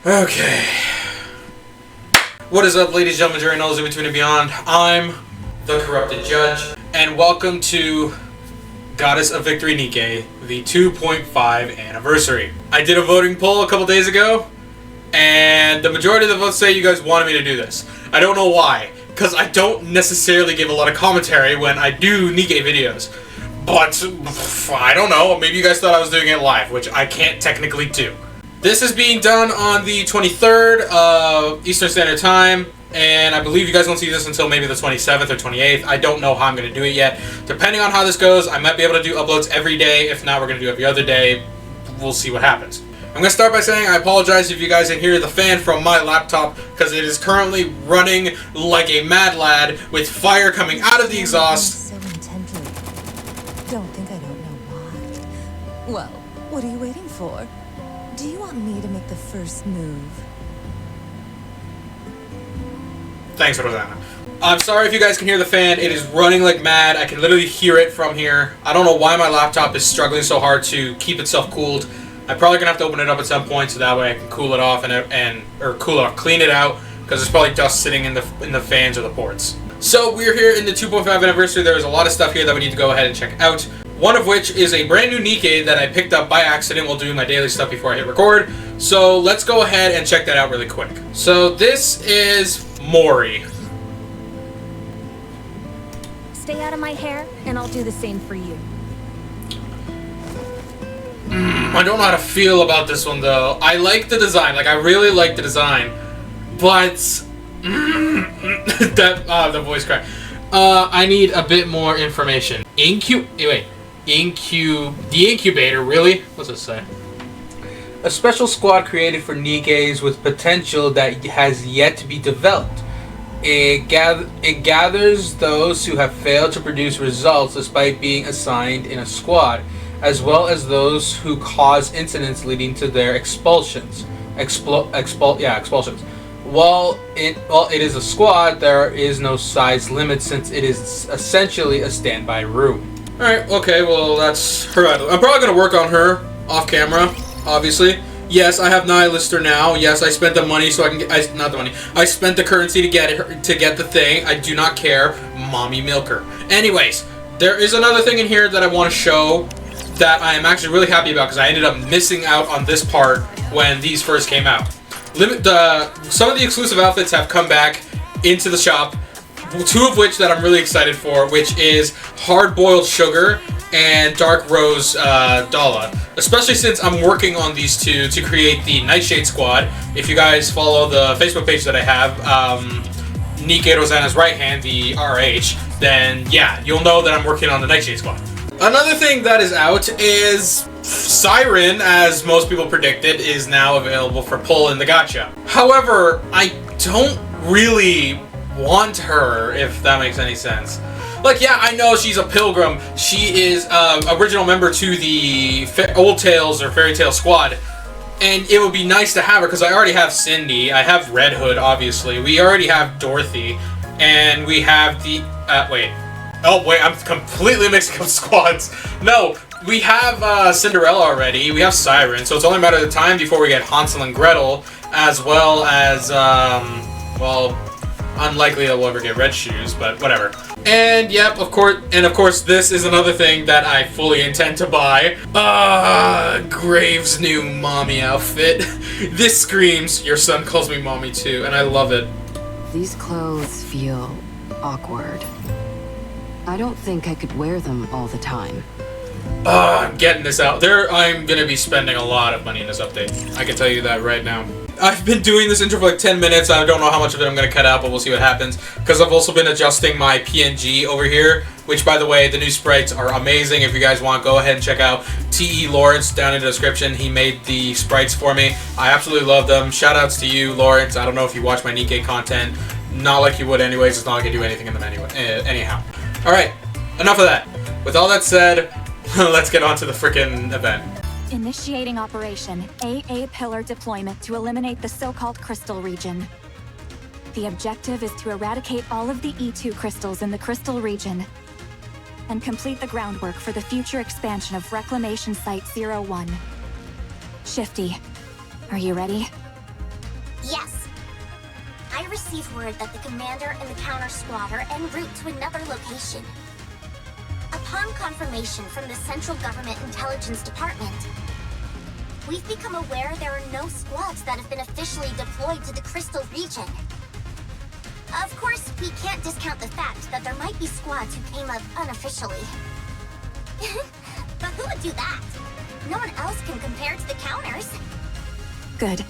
Okay. What is up, ladies, gentlemen, journals in between and beyond? I'm the Corrupted Judge, and welcome to Goddess of Victory Nikke, the 2.5 anniversary. I did a voting poll a couple days ago, and the majority of the votes say you guys wanted me to do this. I don't know why, because I don't necessarily give a lot of commentary when I do Nikke videos. But, I don't know, maybe you guys thought I was doing it live, which I can't technically do. This is being done on the 23rd of Eastern Standard Time, and I believe you guys won't see this until maybe the 27th or 28th. I don't know how I'm going to do it yet. Depending on how this goes, I might be able to do uploads every day. If not, we're going to do every other day. We'll see what happens. I'm going to start by saying I apologize if you guys can hear the fan from my laptop, because it is currently running like a mad lad with fire coming out of the exhaust. So intently. Don't think I don't know why. Well, what are you waiting for? Do you want me to make the first move? Thanks, Rosanna. I'm sorry if you guys can hear the fan. It is running like mad. I can literally hear it from here. I don't know why my laptop is struggling so hard to keep itself cooled. I'm probably gonna have to open it up at some point so that way I can cool it off clean it out, because there's probably dust sitting in the fans or the ports. So we're here in the 2.5 anniversary. There's a lot of stuff here that we need to go ahead and check out. One of which is a brand new Nikke that I picked up by accident while doing my daily stuff before I hit record. So let's go ahead and check that out really quick. So this is Mori. Stay out of my hair, and I'll do the same for you. I don't know how to feel about this one though. I like the design, like I really like the design, but the voice crack. I need a bit more information. The incubator, really? What's it say? A special squad created for Nikkes with potential that has yet to be developed. It gathers those who have failed to produce results despite being assigned in a squad, as well as those who cause incidents leading to their expulsions. Expulsions. While it is a squad, there is no size limit since it is essentially a standby room. Alright, okay, well that's her. I'm probably going to work on her off camera, obviously. Yes, I have Nihilister now. Yes, I spent the money so I can get... not the money. I spent the currency to get the thing. I do not care. Mommy milker. Anyways, there is another thing in here that I want to show that I am actually really happy about, because I ended up missing out on this part when these first came out. Some of the exclusive outfits have come back into the shop. Two of which that I'm really excited for, which is Hard Boiled Sugar and Dark Rose Dala. Especially since I'm working on these two to create the Nightshade Squad. If you guys follow the Facebook page that I have, Nikke Rosanna's right hand, the RH, then yeah, you'll know that I'm working on the Nightshade Squad. Another thing that is out is Siren, as most people predicted, is now available for pull in the gacha. However, I don't really want her, if that makes any sense. Like, yeah, I know she's a pilgrim. She is original member to the Old Tales or Fairy Tale Squad, and it would be nice to have her because I already have Cindy. I have Red Hood, obviously. We already have Dorothy, and we have the wait. Oh wait, I'm completely mixing up squads. No, we have Cinderella already. We have Siren, so it's only a matter of time before we get Hansel and Gretel, as well as well, unlikely that we'll ever get Red Shoes, but whatever. And yep, of course, this is another thing that I fully intend to buy. Graves' new mommy outfit. This screams, your son calls me mommy too, and I love it. These clothes feel awkward. I don't think I could wear them all the time. I'm getting this out there. I'm gonna be spending a lot of money in this update. I can tell you that right now. I've been doing this intro for like 10 minutes. I don't know how much of it I'm going to cut out, but we'll see what happens. Because I've also been adjusting my PNG over here, which, by the way, the new sprites are amazing. If you guys want, go ahead and check out T.E. Lawrence down in the description. He made the sprites for me. I absolutely love them. Shoutouts to you, Lawrence. I don't know if you watch my Nikke content. Not like you would anyways. It's not like I do anything in them anyway. Anyhow. Alright, enough of that. With all that said, let's get on to the frickin' event. Initiating Operation AA Pillar Deployment to eliminate the so-called Crystal Region. The objective is to eradicate all of the E2 crystals in the Crystal Region and complete the groundwork for the future expansion of Reclamation Site 01. Shifty, are you ready? I received word that the commander and the counter squad are en route to another location. Upon confirmation from the Central Government Intelligence Department, we've become aware there are no squads that have been officially deployed to the Crystal region. Of course, we can't discount the fact that there might be squads who came up unofficially. But who would do that? No one else can compare to the counters. Good.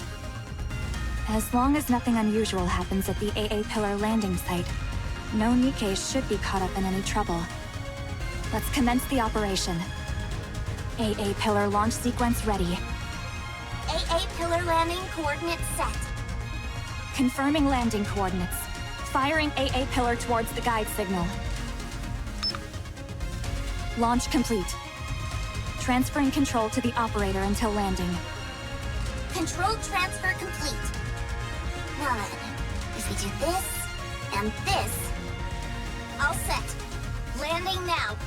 As long as nothing unusual happens at the AA Pillar landing site, no Nikke should be caught up in any trouble. Let's commence the operation. AA Pillar launch sequence ready. AA Pillar landing coordinates set. Confirming landing coordinates. Firing AA Pillar towards the guide signal. Launch complete. Transferring control to the operator until landing. Control transfer complete. Now then, if we do this, and this... All set. Landing now.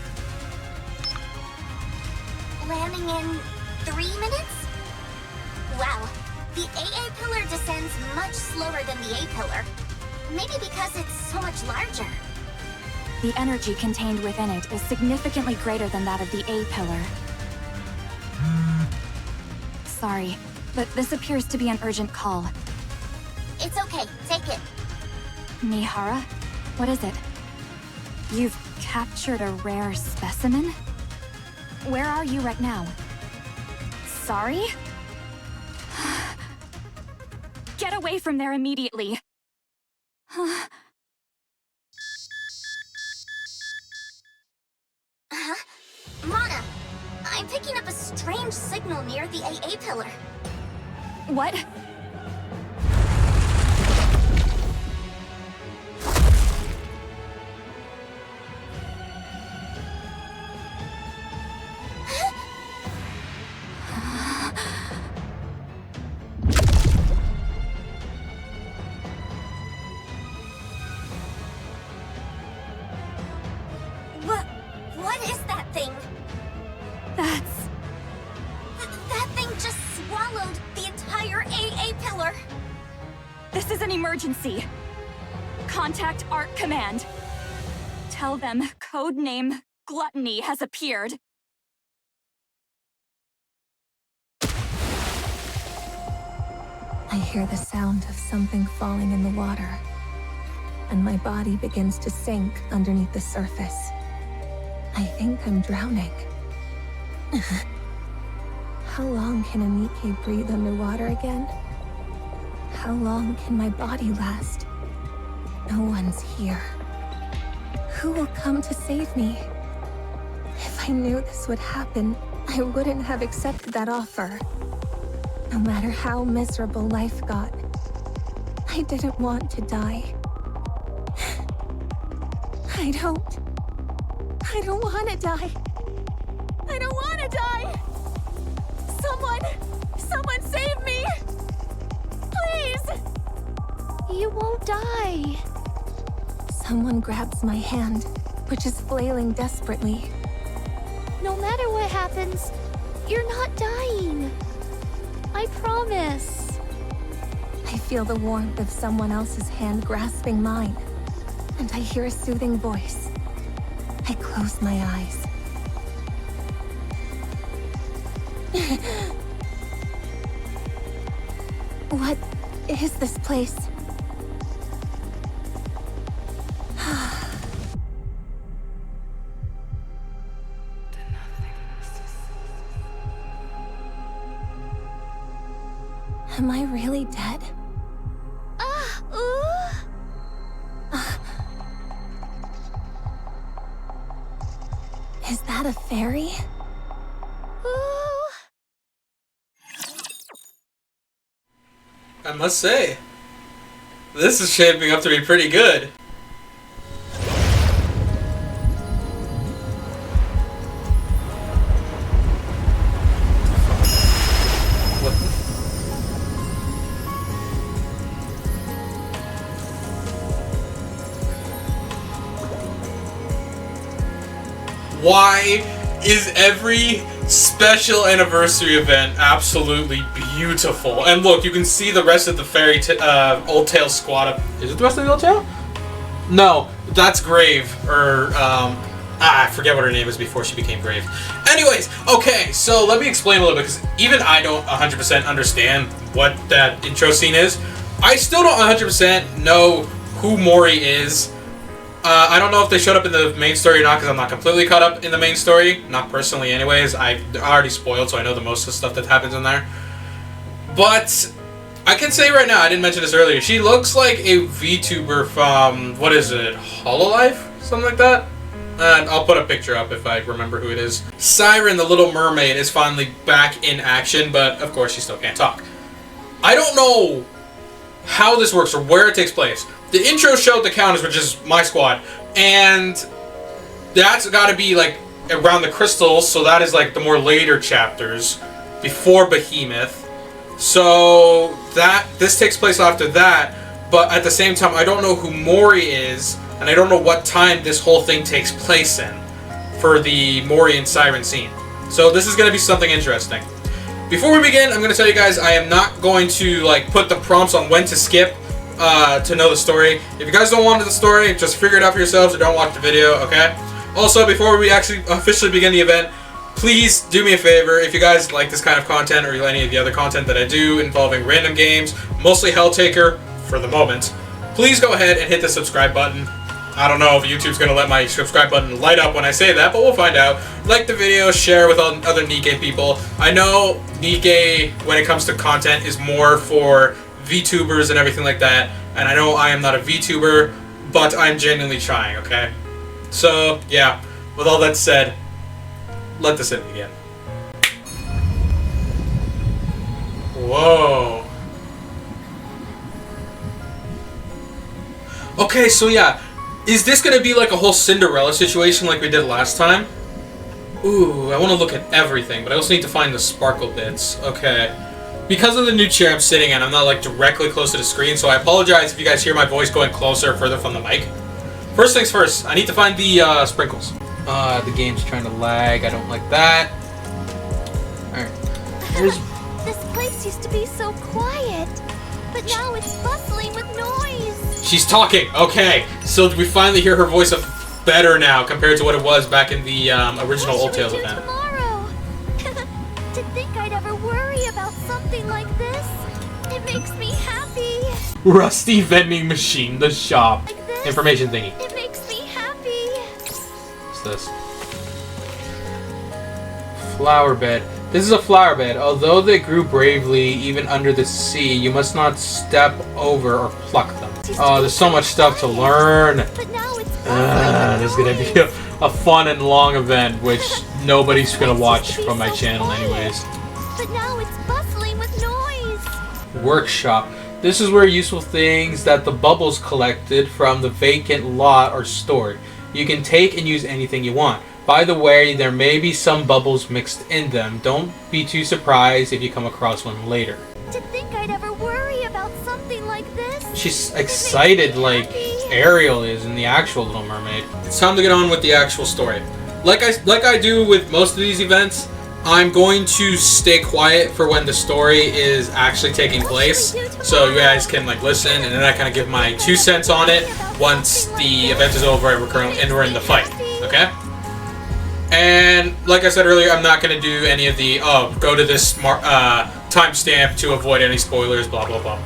Landing in 3 minutes? Wow, the AA Pillar descends much slower than the A Pillar. Maybe because it's so much larger. The energy contained within it is significantly greater than that of the A Pillar. Sorry, but this appears to be an urgent call. It's okay, take it. Mihara? What is it? You've captured a rare specimen? Where are you right now? Sorry? Get away from there immediately! Mana, I'm picking up a strange signal near the AA Pillar. What? What is that thing? That's... That thing just swallowed the entire AA Pillar. This is an emergency. Contact ARC Command. Tell them codename Gluttony has appeared. I hear the sound of something falling in the water, and my body begins to sink underneath the surface. I think I'm drowning. How long can a Nikke breathe underwater again? How long can my body last? No one's here. Who will come to save me? If I knew this would happen, I wouldn't have accepted that offer. No matter how miserable life got, I didn't want to die. I don't want to die. I don't want to die. Someone save me. Please. You won't die. Someone grabs my hand, which is flailing desperately. No matter what happens, you're not dying. I promise. I feel the warmth of someone else's hand grasping mine, and I hear a soothing voice. I close my eyes. What is this place? Am I really dead? Is that a fairy? I must say, this is shaping up to be pretty good. What? Why is every Special anniversary event, absolutely beautiful. And look, you can see the rest of the Old Tail squad. Is it the rest of the Old Tail? No, that's Grave, or I forget what her name is before she became Grave. Anyways, okay, so let me explain a little bit, because even I don't 100% understand what that intro scene is. I still don't 100% know who Mori is. I don't know if they showed up in the main story or not, because I'm not completely caught up in the main story. Not personally anyways. I've already spoiled, so I know the most of the stuff that happens in there. But I can say right now, I didn't mention this earlier, she looks like a VTuber from, what is it, Hololive? Something like that? And I'll put a picture up if I remember who it is. Siren, the Little Mermaid, is finally back in action, but of course she still can't talk. I don't know how this works or where it takes place. The intro showed the counters, which is my squad, and that's got to be like around the crystals, so that is like the more later chapters before Behemoth. So this takes place after that, but at the same time I don't know who Mori is, and I don't know what time this whole thing takes place in for the Mori and Siren scene. So this is going to be something interesting. Before we begin, I'm going to tell you guys I am not going to like put the prompts on when to skip to know the story. If you guys don't want the story, just figure it out for yourselves or don't watch the video, okay? Also, before we actually officially begin the event, please do me a favor. If you guys like this kind of content or any of the other content that I do involving random games, mostly Helltaker for the moment, please go ahead and hit the subscribe button. I don't know if YouTube's going to let my subscribe button light up when I say that, but we'll find out. Like the video, share with other Nikke people. I know Nikke, when it comes to content, is more for VTubers and everything like that, and I know I am not a VTuber, but I'm genuinely trying, okay? So, yeah, with all that said, let this in begin. Whoa. Okay, so yeah, is this gonna be like a whole Cinderella situation like we did last time? Ooh, I want to look at everything, but I also need to find the sparkle bits. Okay. Because of the new chair I'm sitting in, I'm not like directly close to the screen, so I apologize if you guys hear my voice going closer or further from the mic. First things first, I need to find the sprinkles. The game's trying to lag. I don't like that. Alright. This place used to be so quiet, but now it's bustling with noise. She's talking. Okay, so we finally hear her voice better now compared to what it was back in the original Old Tales event. Tomorrow? To think I'd ever worry about something like this, it makes me happy. Rusty vending machine, the shop. Like this, information thingy. it makes me happy. What's this? Flower bed. This is a flower bed. Although they grew bravely even under the sea, you must not step over or pluck them. Oh, there's so much stuff to learn. But now it's This is gonna be a fun and long event, which nobody's gonna watch from my channel anyways. But now it's bustling with noise. Workshop. This is where useful things that the bubbles collected from the vacant lot are stored. You can take and use anything you want. By the way, there may be some bubbles mixed in them. Don't be too surprised if you come across one later. To think I'd ever worry about something like this. She's excited like Ariel is in the actual Little Mermaid. It's time to get on with the actual story. Like I do with most of these events, I'm going to stay quiet for when the story is actually taking place, so you guys can like listen, and then I kind of give my 2 cents on it once the event is over and we're in the fight. Okay? And like I said earlier, I'm not going to do any of the go to this timestamp to avoid any spoilers, blah blah blah.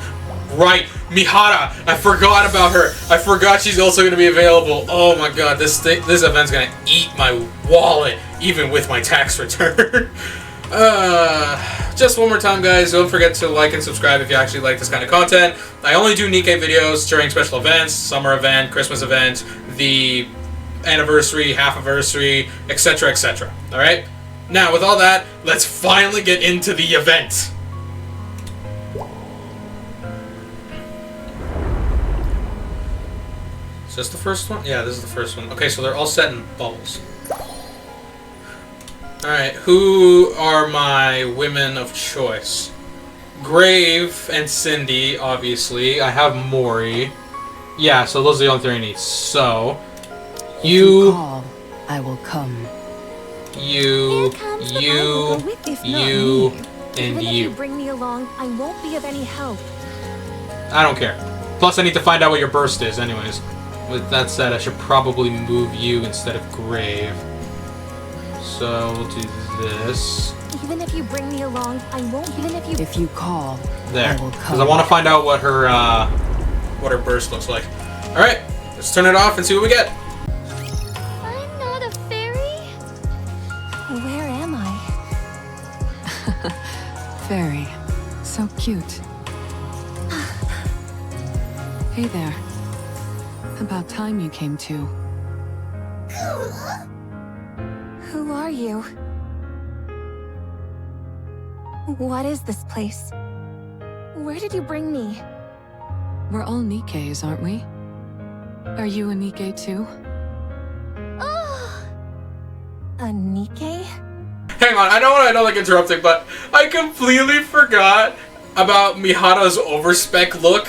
Right, Mihara, I forgot about her. I forgot she's also going to be available. Oh my god, this event's going to eat my wallet, even with my tax return. Just one more time, guys, don't forget to like and subscribe if you actually like this kind of content. I only do Nikke videos during special events, summer event, Christmas event, the anniversary, half-iversary, etc, etc. Alright? Now, with all that, let's finally get into the event. Is this the first one? Yeah, this is the first one. Okay, so they're all set in bubbles. Alright, who are my women of choice? Grave and Cindy, obviously. I have Mori. Yeah, so those are the only 3 I need. So, If you call, I will come. you, Here comes the you, Bible. Go with, if not you, me. and Even if you. you bring me along, I won't be of any help. I don't care. Plus, I need to find out what your burst is, anyways. With that said, I should probably move you instead of Grave. So we'll do this. Even if you bring me along, I won't. Even if you. If you call, There. I will Because I come. want to find out what her burst looks like. Alright, let's turn it off and see what we get. I'm not a fairy. Where am I? Fairy. So cute. Hey there. About time you came to. Who are you? What is this place? Where did you bring me? We're all Nikkes, aren't we? Are you a Nikke too? Oh, A Nikke? Hang on, I know like interrupting, but I completely forgot about Mihara's overspec look.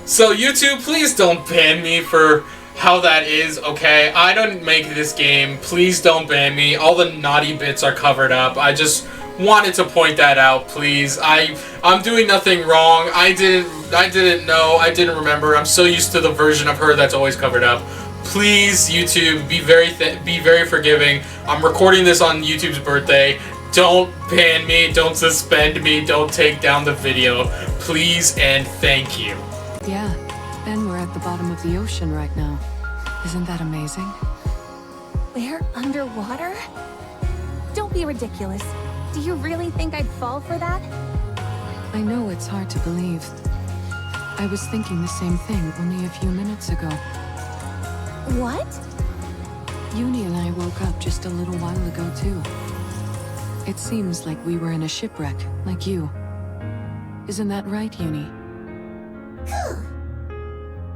So YouTube, please don't ban me for how that is, okay? I don't make this game. Please don't ban me. All the naughty bits are covered up. I just wanted to point that out, please. I'm doing nothing wrong. I didn't know. I didn't remember. I'm so used to the version of her that's always covered up. Please, YouTube, be very forgiving. I'm recording this on YouTube's birthday. Don't ban me. Don't suspend me. Don't take down the video. Please and thank you. Yeah. And we're at the bottom of the ocean right now. Isn't that amazing? We're underwater? Don't be ridiculous. Do you really think I'd fall for that? I know it's hard to believe. I was thinking the same thing only a few minutes ago. What? Uni and I woke up just a little while ago too. It seems like we were in a shipwreck, like you. Isn't that right, Uni?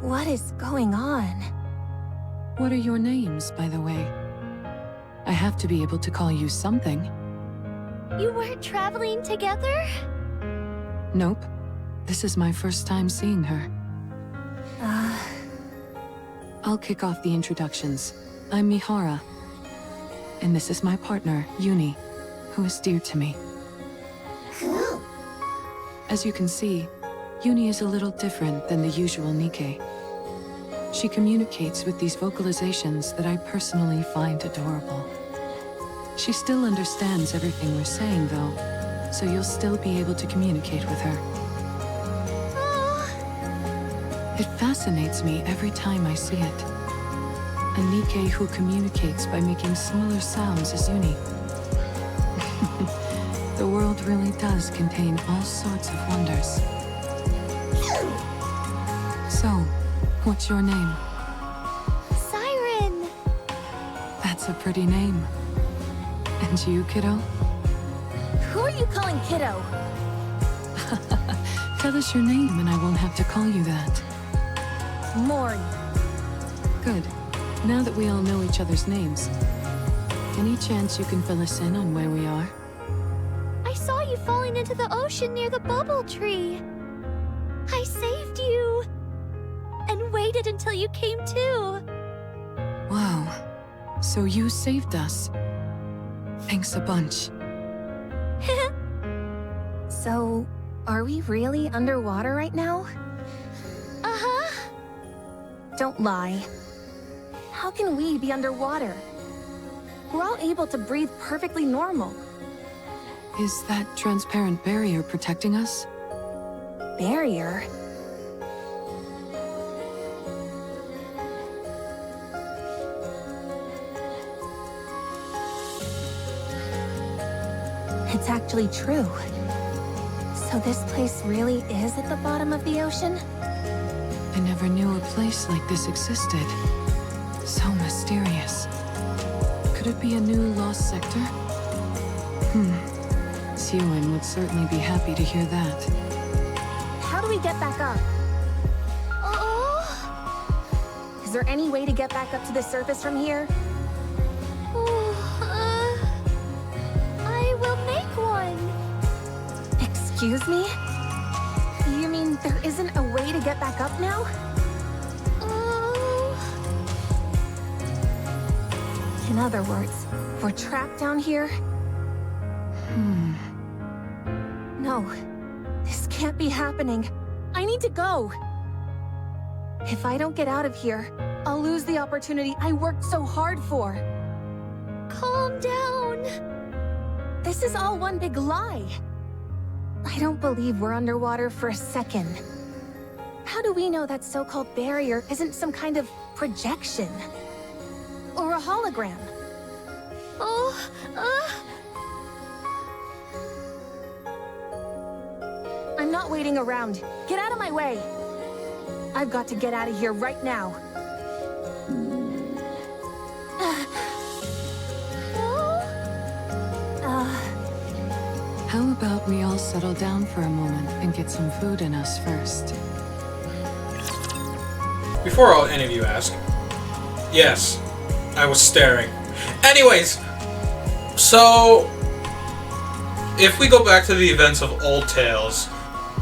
What is going on? What are your names, by the way? I have to be able to call you something. you weren't traveling together? Nope. This is my first time seeing her. I'll kick off the introductions. I'm Mihara. And this is my partner, Uni, who is dear to me. As you can see, Uni is a little different than the usual Nikke. She communicates with these vocalizations that I personally find adorable. She still understands everything we're saying, though, so you'll still be able to communicate with her. It fascinates me every time I see it. A Nikke who communicates by making similar sounds as Uni. The world really does contain all sorts of wonders. So, what's your name? Siren! That's a pretty name. And you, kiddo? Who are you calling kiddo? Tell us your name and I won't have to call you that. Mori. Good. Now that we all know each other's names, any chance you can fill us in on where we are? I saw you falling into the ocean near the bubble tree. I saved you. And waited until you came to. Wow. So you saved us. Thanks a bunch. So, are we really underwater right now? Uh-huh. Don't lie. How can we be underwater? We're all able to breathe perfectly normal. Is that transparent barrier protecting us? Barrier? It's actually true. So this place really is at the bottom of the ocean? I never knew a place like this existed. So mysterious. Could it be a new lost sector? Siwin would certainly be happy to hear that. How do we get back up? Oh. Is there any way to get back up to the surface from here? I will make one. Excuse me? You mean there isn't a way to get back up now? Oh. In other words, We're trapped down here? No. This can't be happening. I need to go. If I don't get out of here, I'll lose the opportunity I worked so hard for. Calm down. This is all one big lie. I don't believe we're underwater for a second. How do we know that so-called barrier isn't some kind of projection? Or a hologram? I'm not waiting around. Get out of my way. I've got to get out of here right now. How about we all settle down for a moment and get some food in us first? Before any of you ask, yes, I was staring. Anyways, so if we go back to the events of old tales,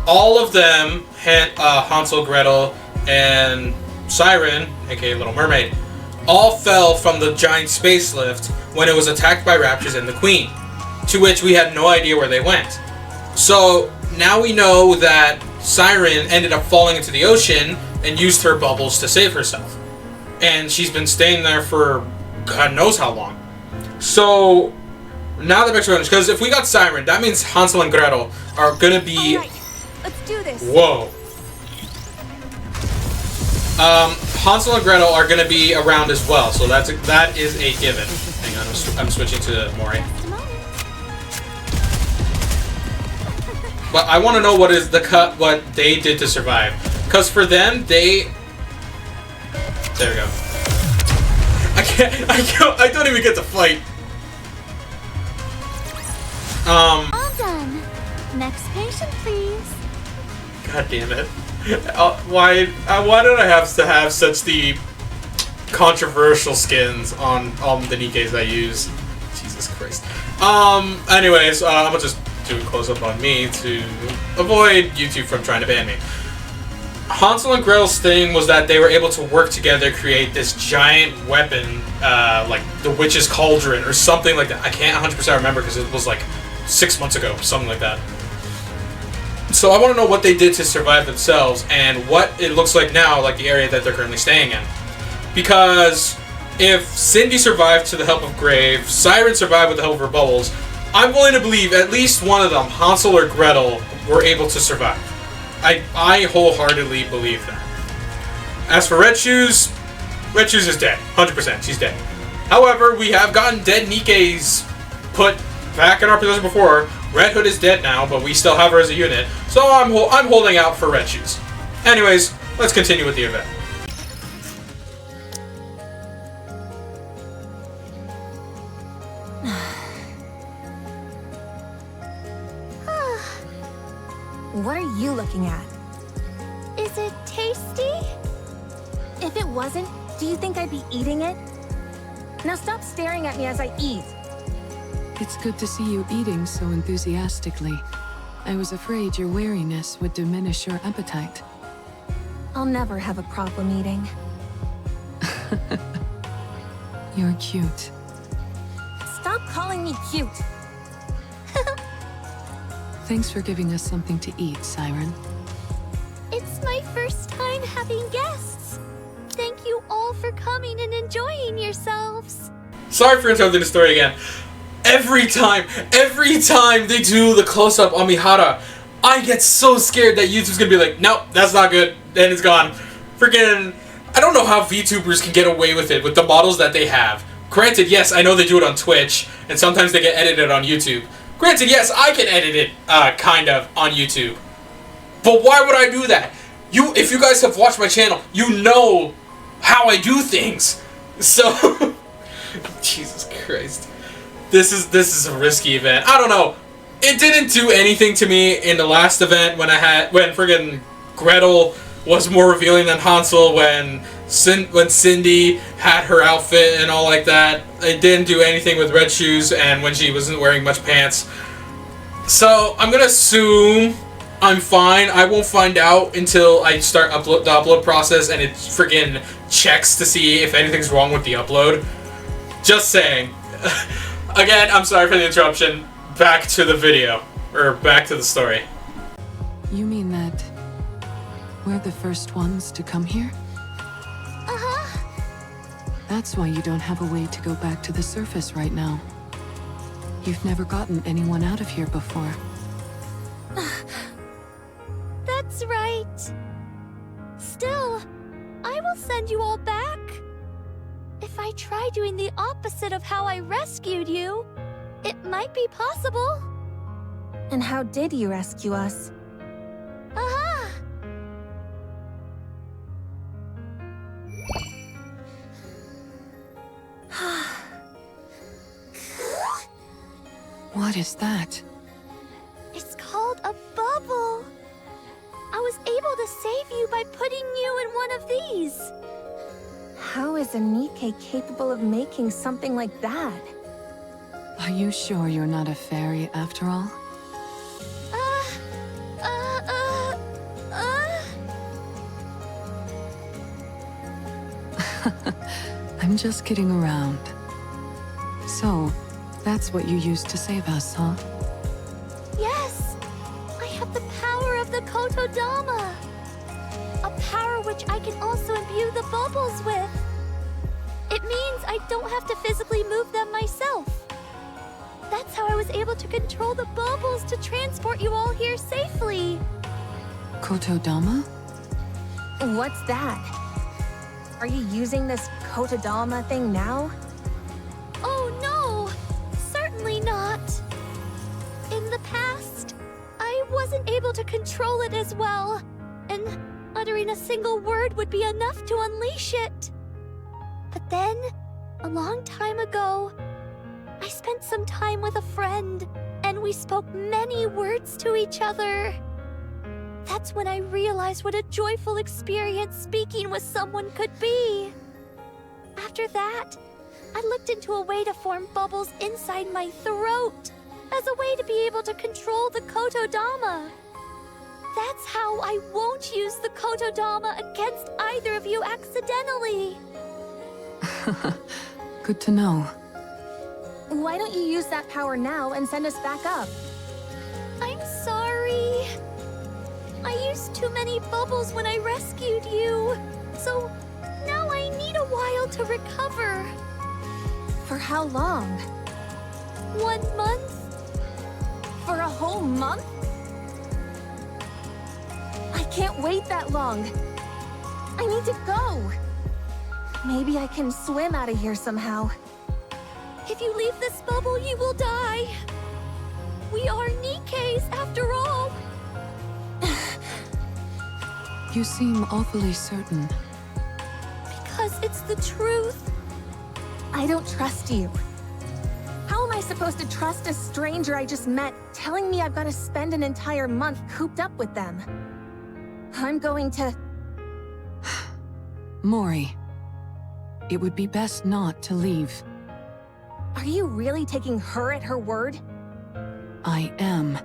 all of them, Hansel, Gretel, and Siren, aka Little Mermaid, all fell from the giant space lift when it was attacked by raptors and the Queen, to which we had no idea where they went. So now we know that Siren ended up falling into the ocean and used her bubbles to save herself. And she's been staying there for God knows how long. So now that makes sense, because if we got Siren, that means Hansel and Gretel are gonna be... All right, let's do this. Whoa. Hansel and Gretel are gonna be around as well, so that is a given. Hang on, I'm switching to Mori. But I want to know what they did to survive, because for them there we go. I don't even get to fight. All done. Next patient, please. God damn it. Why did I have to have such the controversial skins on the Nikkes I use? Jesus Christ. Anyways, I'm gonna just do a close up on me to avoid YouTube from trying to ban me. Hansel and Gretel's thing was that they were able to work together, create this giant weapon, like the Witch's Cauldron or something like that. I can't 100% remember because it was like 6 months ago, something like that. So I want to know what they did to survive themselves and what it looks like now, like the area that they're currently staying in. Because if Cindy survived to the help of Grave, Siren survived with the help of her bubbles, I'm willing to believe at least one of them, Hansel or Gretel, were able to survive. I wholeheartedly believe that. As for Red Shoes is dead. 100%, she's dead. However, we have gotten dead Nikkes put back in our position before. Red Hood is dead now, but we still have her as a unit, so I'm holding out for Red Shoes. Anyways, let's continue with the event. What are you looking at? Is it tasty? If it wasn't, do you think I'd be eating it? Now stop staring at me as I eat. It's good to see you eating so enthusiastically. I was afraid your wariness would diminish your appetite. I'll never have a problem eating. You're cute. Stop calling me cute. Thanks for giving us something to eat, Siren. It's my first time having guests. Thank you all for coming and enjoying yourselves. Sorry for interrupting the story again. Every time they do the close-up on Mihara, I get so scared that YouTube's gonna be like, nope, that's not good, and it's gone. Freaking, I don't know how VTubers can get away with it with the models that they have. Granted, yes, I know they do it on Twitch, and sometimes they get edited on YouTube. Granted, yes, I can edit it, kind of, on YouTube. But why would I do that? If you guys have watched my channel, you know how I do things. So, Jesus Christ. This is a risky event. I don't know. It didn't do anything to me in the last event when friggin' Gretel was more revealing than Hansel, when Cindy had her outfit and all like that. It didn't do anything with Red Shoes and when she wasn't wearing much pants. So I'm gonna assume I'm fine. I won't find out until I start the upload process and it friggin' checks to see if anything's wrong with the upload. Just saying. Again, I'm sorry for the interruption. Back to the video. Or back to the story. You mean that we're the first ones to come here? Uh-huh. That's why you don't have a way to go back to the surface right now. You've never gotten anyone out of here before. That's right. Still, I will send you all back. If I try doing the opposite of how I rescued you, it might be possible. And how did you rescue us? Aha! What is that? It's called a bubble. I was able to save you by putting you in one of these. How is a Nikke capable of making something like that? Are you sure you're not a fairy after all? I'm just kidding around. So, that's what you used to save us, huh? Yes! I have the power of the Kotodama! A power which I can also imbue the bubbles with. It means I don't have to physically move them myself. That's how I was able to control the bubbles to transport you all here safely. Kotodama? What's that? Are you using this Kotodama thing now? Oh no! Certainly not! In the past, I wasn't able to control it as well, and uttering a single word would be enough to unleash it. But then, a long time ago, I spent some time with a friend, and we spoke many words to each other. That's when I realized what a joyful experience speaking with someone could be. After that, I looked into a way to form bubbles inside my throat, as a way to be able to control the Kotodama. That's how I won't use the Kotodama against either of you accidentally. Good to know. Why don't you use that power now and send us back up? I'm sorry. I used too many bubbles when I rescued you, so now I need a while to recover. For how long? 1 month? For a whole month? I can't wait that long. I need to go. Maybe I can swim out of here somehow. If you leave this bubble, you will die. We are Nikkes after all. You seem awfully certain. Because it's the truth. I don't trust you. How am I supposed to trust a stranger I just met telling me I've got to spend an entire month cooped up with them? I'm going to... Mori, it would be best not to leave. Are you really taking her at her word? I am.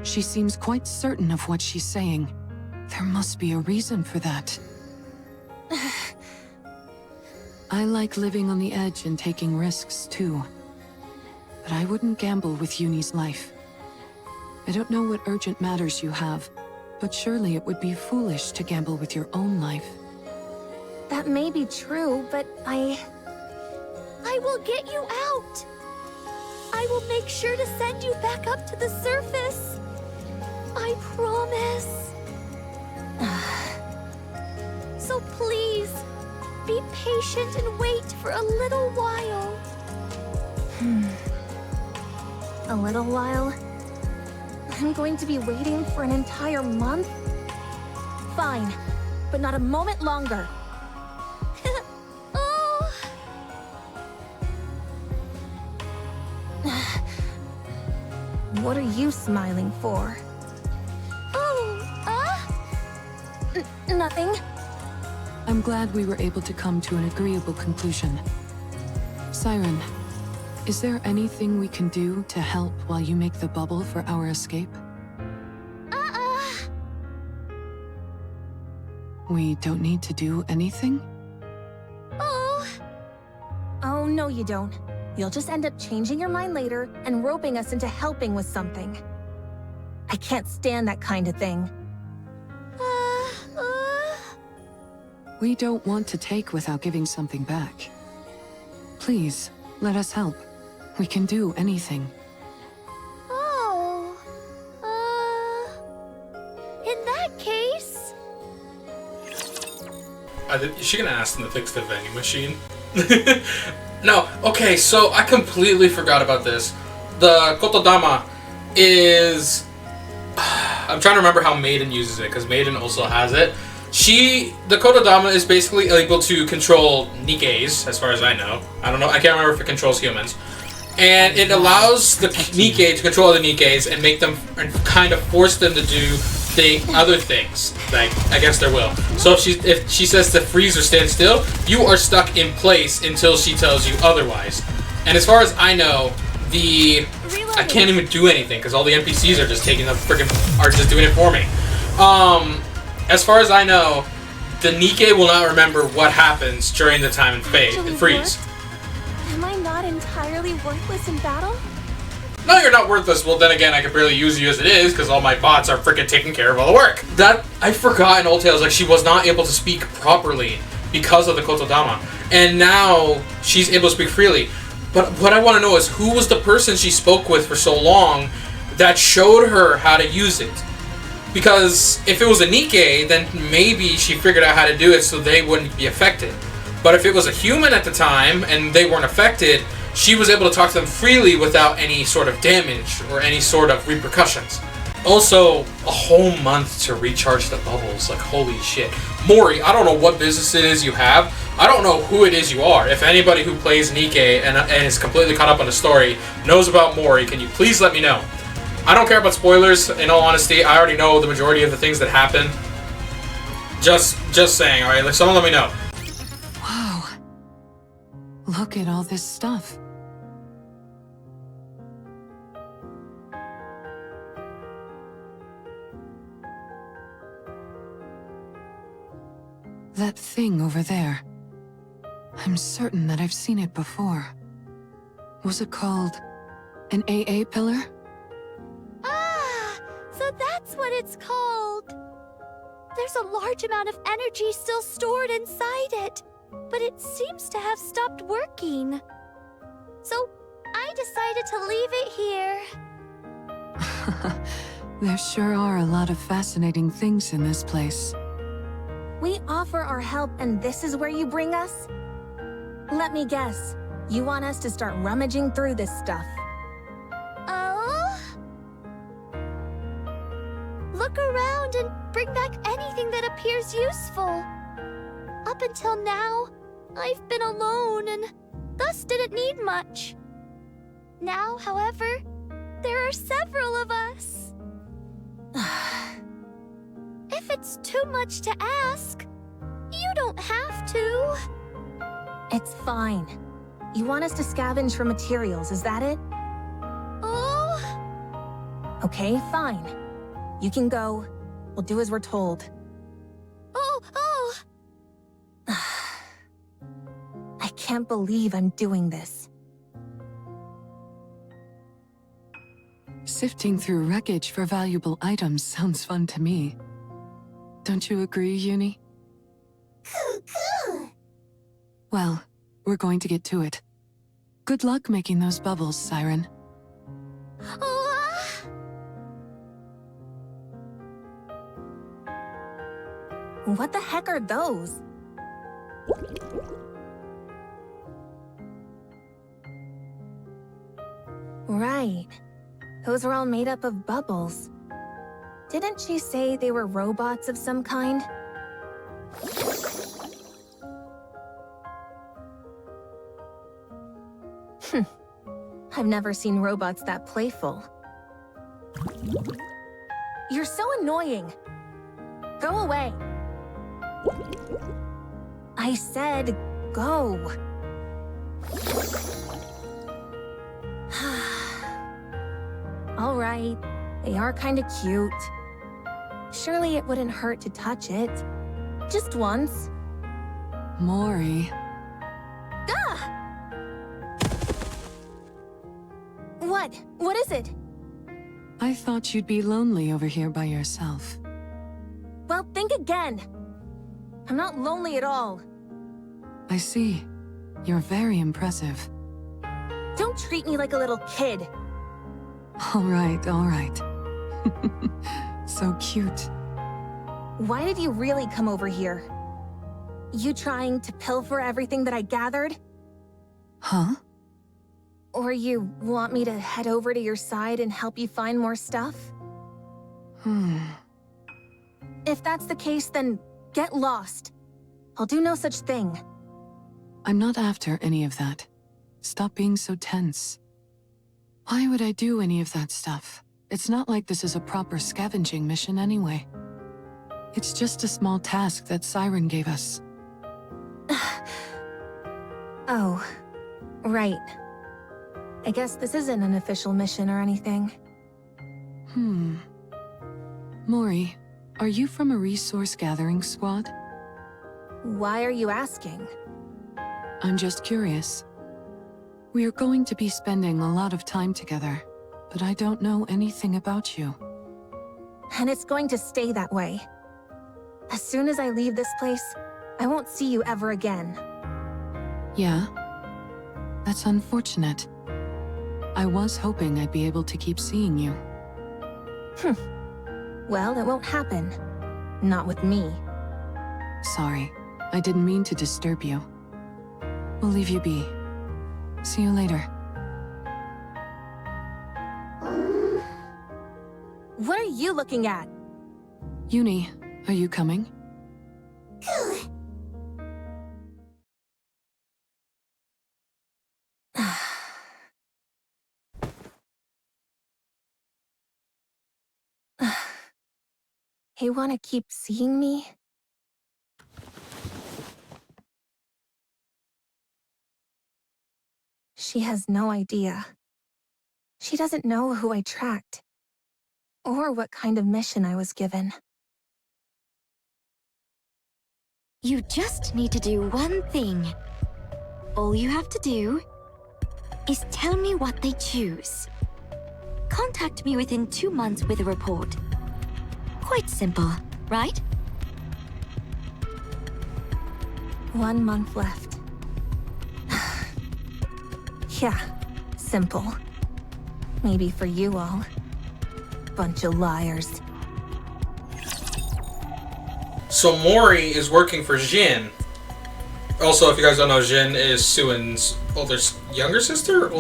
She seems quite certain of what she's saying. There must be a reason for that. I like living on the edge and taking risks, too. But I wouldn't gamble with Uni's life. I don't know what urgent matters you have, but surely it would be foolish to gamble with your own life. That may be true, but I will get you out. I will make sure to send you back up to the surface. I promise. So please, be patient and wait for a little while. A little while? I'm going to be waiting for an entire month? Fine, but not a moment longer. Oh. What are you smiling for? Nothing. I'm glad we were able to come to an agreeable conclusion. Siren, is there anything we can do to help while you make the bubble for our escape? We don't need to do anything? Oh. Oh, no you don't. You'll just end up changing your mind later and roping us into helping with something. I can't stand that kind of thing. We don't want to take without giving something back. Please, let us help. We can do anything. Oh. In that case... Is she gonna ask them to fix the vending machine? No, okay, so I completely forgot about this. The Kotodama is... I'm trying to remember how Maiden uses it, because Maiden also has it. The Kotodama is basically able to control Nikkes, as far as I know. I don't know, I can't remember if it controls humans. And it allows the Nikke to control the Nikkes and make them, and kind of force them to do other things, like, against their will. So if she says to freeze or stand still, you are stuck in place until she tells you otherwise. And as far as I know, I can't even do anything, because all the NPCs are just are just doing it for me. As far as I know, the Nikke will not remember what happens during the time and freeze. Am I not entirely worthless in battle? No, you're not worthless. Well, then again, I could barely use you as it is, because all my bots are freaking taking care of all the work. I forgot in Old Tales, like, she was not able to speak properly because of the Kotodama. And now, she's able to speak freely. But what I want to know is, who was the person she spoke with for so long that showed her how to use it? Because if it was a Nikke, then maybe she figured out how to do it so they wouldn't be affected. But if it was a human at the time, and they weren't affected, she was able to talk to them freely without any sort of damage or any sort of repercussions. Also, a whole month to recharge the bubbles, like, holy shit. Mori, I don't know what business it is you have. I don't know who it is you are. If anybody who plays Nikke and is completely caught up on the story knows about Mori, can you please let me know? I don't care about spoilers, in all honesty. I already know the majority of the things that happen. Just saying, alright? Someone let me know. Wow. Look at all this stuff. That thing over there. I'm certain that I've seen it before. Was it called an AA pillar? Ah, so that's what it's called. There's a large amount of energy still stored inside it, but it seems to have stopped working. So I decided to leave it here. There sure are a lot of fascinating things in this place. We offer our help and this is where you bring us? Let me guess. You want us to start rummaging through this stuff. Oh? Look around and bring back anything that appears useful. Up until now, I've been alone and thus didn't need much. Now, however, there are several of us. If it's too much to ask, you don't have to. It's fine. You want us to scavenge for materials, is that it? Oh? Okay, fine. You can go. We'll do as we're told. Oh! I can't believe I'm doing this. Sifting through wreckage for valuable items sounds fun to me. Don't you agree, Uni? Well, we're going to get to it. Good luck making those bubbles, Siren. What the heck are those? Right. Those are all made up of bubbles. Didn't she say they were robots of some kind? I've never seen robots that playful. You're so annoying. Go away. I said go. All right, they are kind of cute. Surely it wouldn't hurt to touch it. Just once. Mori. What? What is it? I thought you'd be lonely over here by yourself. Well, think again. I'm not lonely at all. I see. You're very impressive. Don't treat me like a little kid. All right, all right. So cute. Why did you really come over here? You trying to pilfer everything that I gathered? Huh? Or you want me to head over to your side and help you find more stuff? If that's the case, then get lost. I'll do no such thing. I'm not after any of that. Stop being so tense. Why would I do any of that stuff? It's not like this is a proper scavenging mission anyway. It's just a small task that Siren gave us. Oh, right. I guess this isn't an official mission or anything. Mori, are you from a resource gathering squad? Why are you asking? I'm just curious. We are going to be spending a lot of time together, but I don't know anything about you. And it's going to stay that way. As soon as I leave this place, I won't see you ever again. Yeah? That's unfortunate. I was hoping I'd be able to keep seeing you. Well, it won't happen. Not with me. Sorry, I didn't mean to disturb you. We'll leave you be. See you later. What are you looking at? Uni, are you coming? You want to keep seeing me? She has no idea. She doesn't know who I tracked, or what kind of mission I was given. You just need to do one thing. All you have to do is tell me what they choose. Contact me within 2 months with a report. Quite simple, right? 1 month left. Yeah, simple. Maybe for you all. Bunch of liars. So Mori is working for Jin. Also, if you guys don't know, Jin is Suin's younger sister?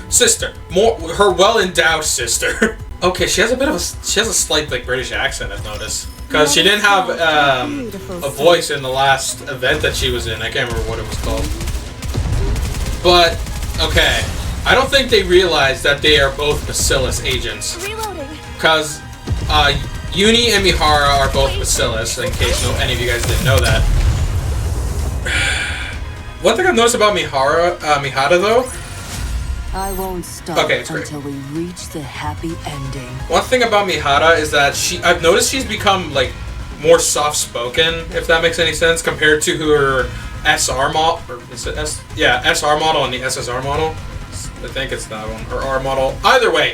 Sister. Her well-endowed sister. Okay, she has a slight like British accent, I've noticed. Because she didn't have a voice in the last event that she was in. I can't remember what it was called. But, okay. I don't think they realize that they are both Bacillus agents. Reloading. Because Uni and Mihara are both Bacillus, in case any of you guys didn't know that. One thing I've noticed about Mihara though. I won't stop until we reach the happy ending. One thing about Mihara is that I've noticed she's become like more soft-spoken, if that makes any sense, compared to her SR model, or is it SR model and the SSR model. I think it's that one, or R model. Either way,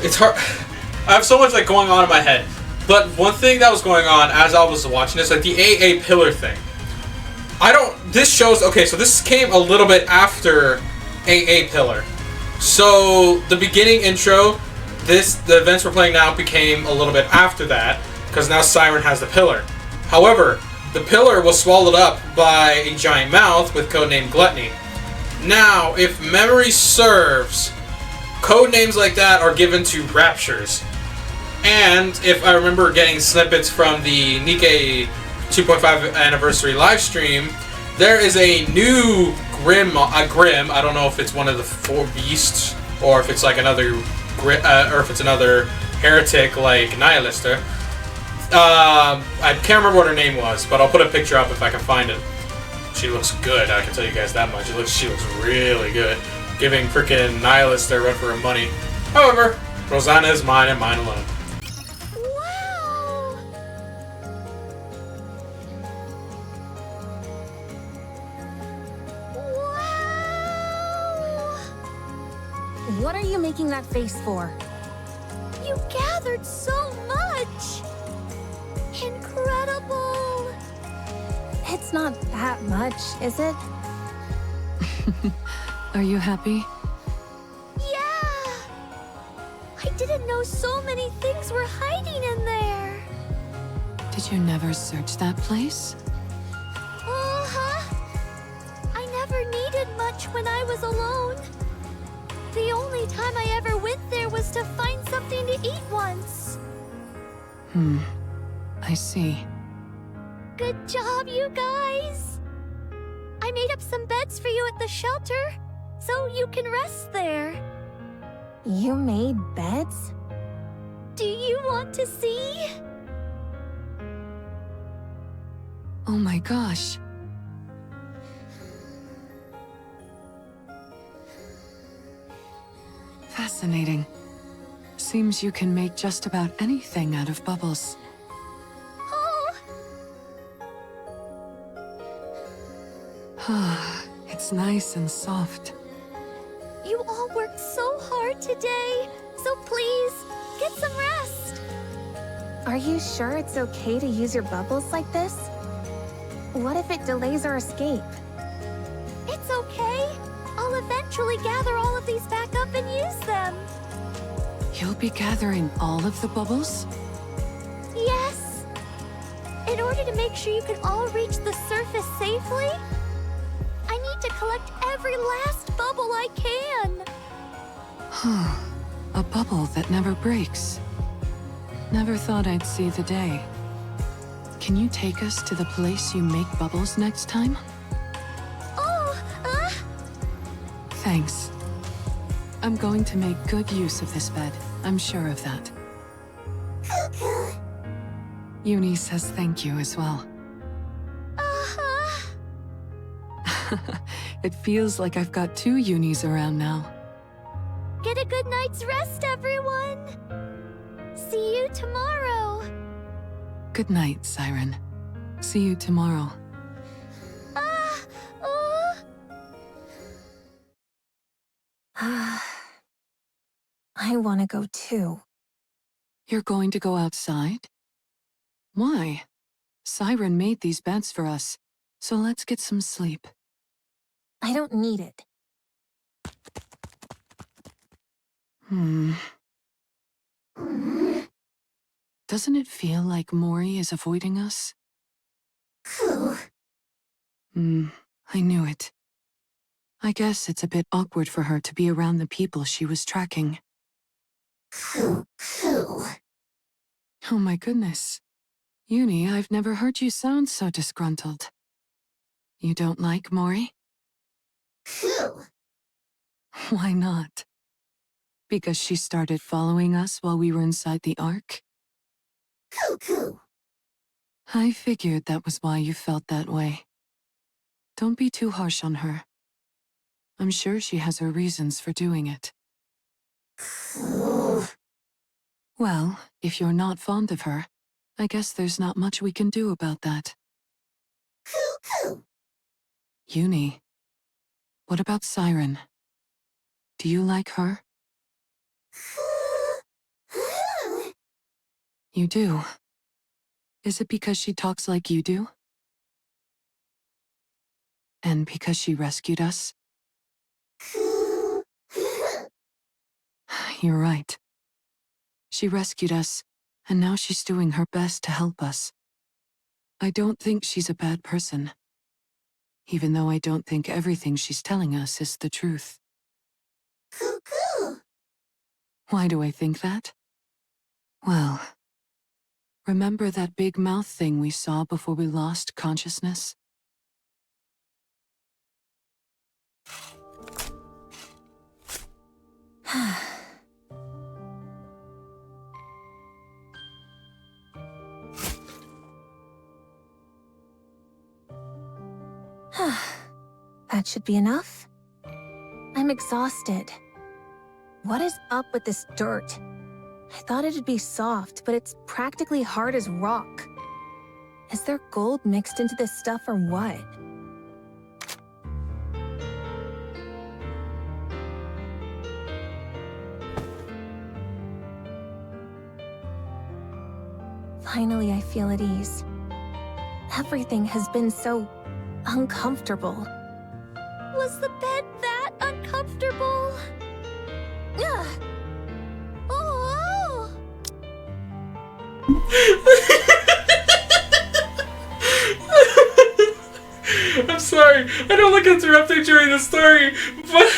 it's hard. I have so much like going on in my head. But one thing that was going on as I was watching this, like the AA pillar thing. This shows, okay, so this came a little bit after AA pillar. So the beginning intro, the events we're playing now became a little bit after that, because now Siren has the pillar. However, the pillar was swallowed up by a giant mouth with codename Gluttony. Now, if memory serves, codenames like that are given to raptures. And if I remember getting snippets from the Nikke 2.5 anniversary livestream, there is a new Grim. I don't know if it's one of the 4 beasts or if it's like another, or if it's another heretic like Nihilister. I can't remember what her name was, but I'll put a picture up if I can find it. She looks good. I can tell you guys that much. She looks really good, giving freaking Nihilister a run for her money. However, Rosanna is mine and mine alone. What are you making that face for? You gathered so much! Incredible! It's not that much, is it? Are you happy? Yeah! I didn't know so many things were hiding in there! Did you never search that place? Uh-huh! I never needed much when I was alone. The only time I ever went there was to find something to eat once. I see. Good job, you guys! I made up some beds for you at the shelter, so you can rest there. You made beds? Do you want to see? Oh my gosh. Fascinating. Seems you can make just about anything out of bubbles. Oh! It's nice and soft. You all worked so hard today, so please, get some rest. Are you sure it's okay to use your bubbles like this? What if it delays our escape? It's okay. I'll eventually gather all of these back up and use them. You'll be gathering all of the bubbles? Yes. In order to make sure you can all reach the surface safely, I need to collect every last bubble I can. A bubble that never breaks. Never thought I'd see the day. Can you take us to the place you make bubbles next time? Oh, Thanks. I'm going to make good use of this bed. I'm sure of that. Uni says thank you as well. It feels like I've got 2 Unis around now. Get a good night's rest, everyone. See you tomorrow. Good night, Siren. See you tomorrow. I want to go too. You're going to go outside? Why? Siren made these beds for us, so let's get some sleep. I don't need it. Doesn't it feel like Mori is avoiding us? I knew it. I guess it's a bit awkward for her to be around the people she was tracking. Oh my goodness. Uni, I've never heard you sound so disgruntled. You don't like Mori? Why not? Because she started following us while we were inside the Ark? I figured that was why you felt that way. Don't be too harsh on her. I'm sure she has her reasons for doing it. Well, if you're not fond of her, I guess there's not much we can do about that. Uni, what about Siren? Do you like her? You do? Is it because she talks like you do? And because she rescued us? You're right. She rescued us, and now she's doing her best to help us. I don't think she's a bad person, even though I don't think everything she's telling us is the truth. Why do I think that? Well, remember that big mouth thing we saw before we lost consciousness? That should be enough. I'm exhausted. What is up with this dirt? I thought it'd be soft, but it's practically hard as rock. Is there gold mixed into this stuff or what? Finally, I feel at ease. Everything has been so uncomfortable. Was the bed that uncomfortable? Ugh. Oh. I'm sorry, I don't like interrupting during the story, but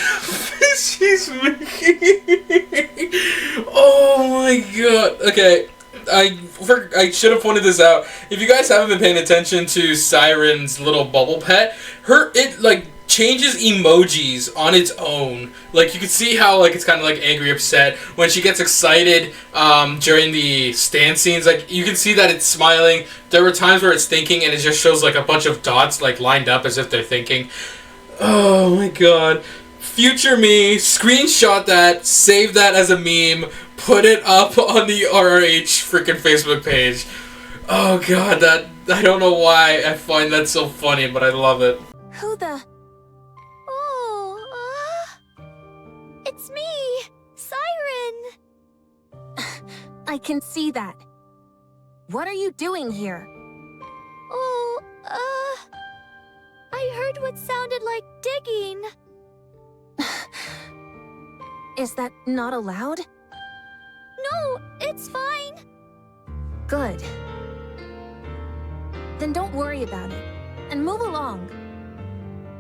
she's making. Oh my god. Okay, I should have pointed this out. If you guys haven't been paying attention to Siren's little bubble pet, it like changes emojis on its own. Like you can see how like it's kind of like angry, upset when she gets excited during the stand scenes. Like you can see that it's smiling. There were times where it's thinking and it just shows like a bunch of dots like lined up as if they're thinking. Oh my god. Future me, screenshot that, save that as a meme, put it up on the RRH freaking Facebook page. Oh god, that I don't know why I find that so funny, but I love it. Who the... It's me, Siren! I can see that. What are you doing here? Oh, I heard what sounded like digging. Is that not allowed? No, it's fine. Good. Then don't worry about it, and move along.